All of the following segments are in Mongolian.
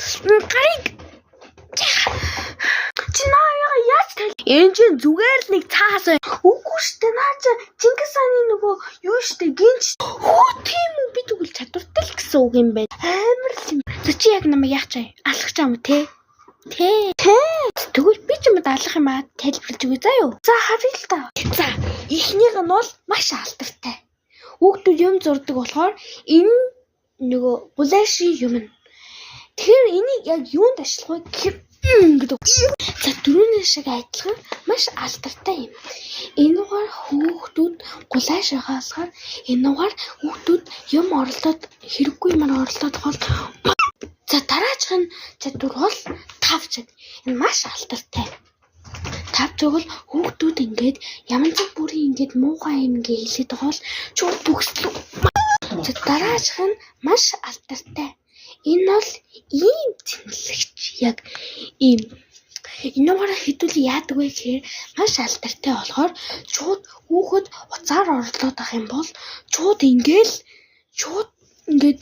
Гарыг чи наяа яаж тал? Энэ чинь зүгээр л нэг цаасаа. Үгүй штэ наа чи Чингис хааны нөгөө юу штэ гинч. Хөө тийм үү би тэгвэл чадвартай л гэсэн үг юм байна. Амар л юм. За чи яг намайг яах чаа? Алах чам уу те? Тэгвэл би ч юм алах юм аа тайлбарлаж өгье заа юу. За харъя л та. За эхнийх нь бол маш алдартай. Хүүхдүүд юм зурдаг болохоор энэ нөгөө булаши юм. Тэгэхээр энийг яг юунд ашиглах вэ гэхээр гэдэг. За дөрөвний шиг адилхан маш алдартай юм. Энэгээр хүүхдүүд гулаашаахаар энэгээр хүүхдүүд юм оролдоод хэрэггүй юм оролдоод хол. За дараачих нь чадвар бол тавчид. Энэ маш алдартай. Тавчиг бол хүүхдүүд ингээд ямар ч бүрийн ингээд муухай юм ингээ хэлээд байгаа бол чууд бүхслүү. За дараачих нь маш алдартай. Энэ бол ийм тэмдэглэгч яг ийм энэгээр хэдүүл яадаг вэ гэхээр маш алдартай болохоор чууд хүүхэд уцаар орлоод ах юм бол чууд ингээд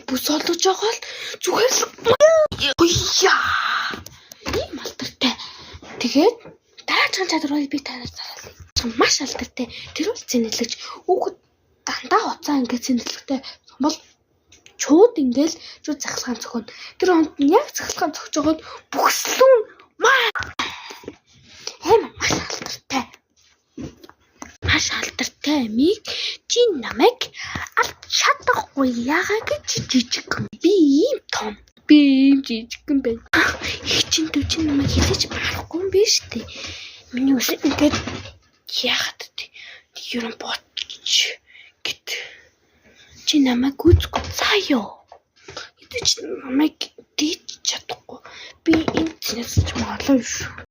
бүс олдож байгаа л зүгээр л ийм алдартай. Тэгээд дараагийн чадварыг би танаас заруулъя. Маш алдартай. Тэр бол зэнэлэгч. Хүүхэд дандаа уцаа ингээд зэнэлэгтэй бол чууд ингээл чууд захалгаан зөхөн. Тэр хонд нь яг захалгаан зөхж байгаад бүхслүүн маш алдартай. Маш алдартай миг чи намайг алж чадахгүй яагаад гэж жижиг би ийм том. Би ийм жижигхэн байна. Их чин төв чи намайг хэлж барахгүй юм биш үү? Миний үс ингээд яагаад юу боч гэт чи намайг үзгүй заяа. Эдгээр чи намайг дийж чадахгүй. Би энэ цэнэс ч мaalаа шүү.